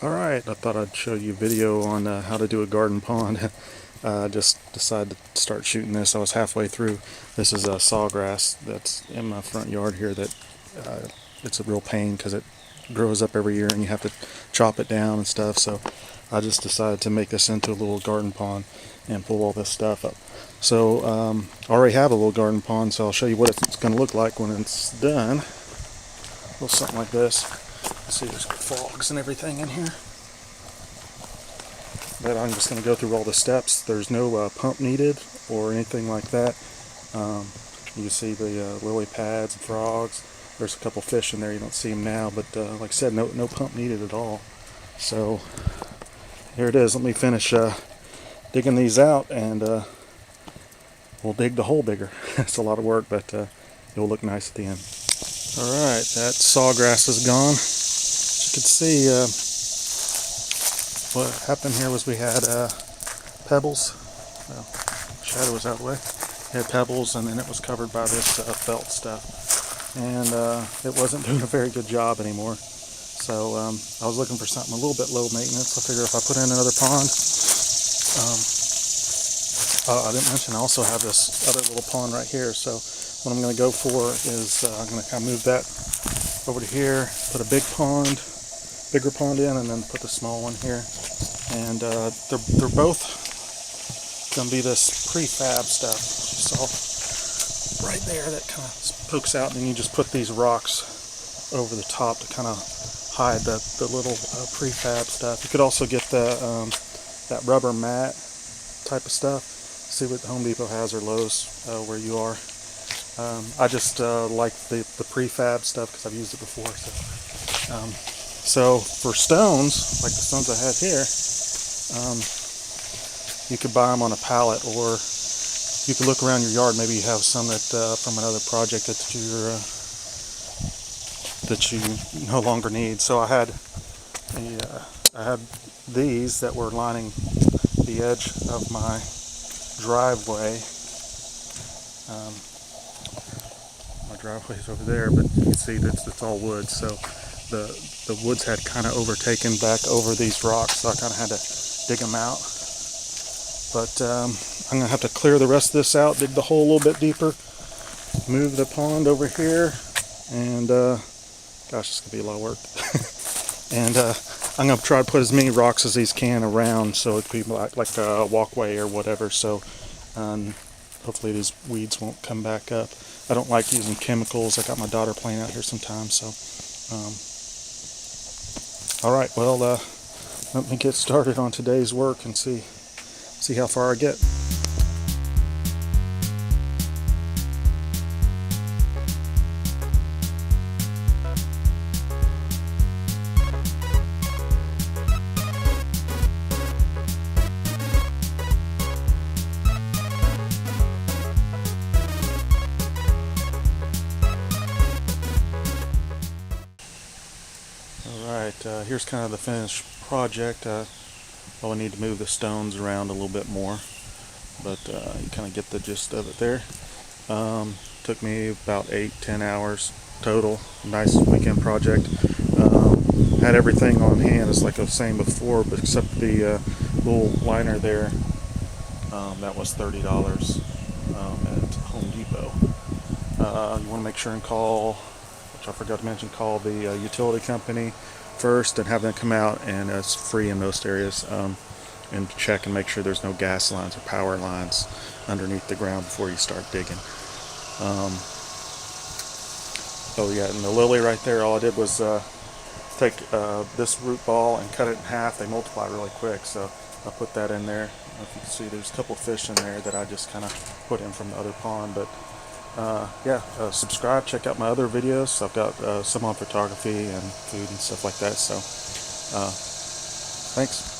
Alright, I thought I'd show you a video on how to do a garden pond. Just decided to start shooting this. I was halfway through. This is sawgrass that's in my front yard here that it's a real pain because it grows up every year and you have to chop it down and stuff. So I just decided to make this into a little garden pond and pull all this stuff up. So I already have a little garden pond, so I'll show you what it's going to look like when it's done. A little something like this. See, there's frogs and everything in here. But I'm just going to go through all the steps. There's no pump needed or anything like that. You can see the lily pads and frogs. There's a couple fish in there. You don't see them now, but like I said, no pump needed at all. So here it is. Let me finish digging these out, and we'll dig the hole bigger. It's a lot of work, but it'll look nice at the end. Alright, that sawgrass is gone. As you can see, what happened here was we had pebbles. Well, shadow was out of the way. We had pebbles, and then it was covered by this felt stuff. And it wasn't doing a very good job anymore. So I was looking for something a little bit low maintenance. I figured if I put in another pond, I didn't mention I also have this other little pond right here. So what I'm going to go for is I'm going to kind of move that over to here, put a bigger pond in, and then put the small one here. And they're both going to be this prefab stuff. You saw right there that kind of pokes out, and then you just put these rocks over the top to kind of hide the little prefab stuff. You could also get that rubber mat type of stuff. See what Home Depot has or Lowe's where you are. I just like the prefab stuff because I've used it before. So for stones, like the stones I had here, you could buy them on a pallet, or you could look around your yard. Maybe you have some that from another project that you no longer need. So I had these that were lining the edge of my driveway. My driveway's over there, but you can see that it's all wood. So the woods had kind of overtaken back over these rocks, so I kind of had to dig them out. But I'm gonna have to clear the rest of this out, dig the hole a little bit deeper, move the pond over here, and gosh, it's gonna be a lot of work. And I'm gonna try to put as many rocks as these can around, so it could be like a walkway or whatever. So hopefully these weeds won't come back up. I don't like using chemicals. I got my daughter playing out here sometimes. So all right, well, let me get started on today's work and see how far I get. Alright, here's kind of the finished project. I'll need to move the stones around a little bit more, but you kind of get the gist of it there. Took me about 8-10 hours total. Nice weekend project. Had everything on hand, as like I was saying before, but except the little liner there. That was $30 at Home Depot. You want to make sure and call, which I forgot to mention, call the utility company first and have them come out, and it's free in most areas, and check and make sure there's no gas lines or power lines underneath the ground before you start digging. Oh yeah, and the lily right there, all I did was take this root ball and cut it in half. They multiply really quick, so I put that in there. If you can see, there's a couple fish in there that I just kind of put in from the other pond. But yeah, subscribe, check out my other videos. I've got some on photography and food and stuff like that. So thanks.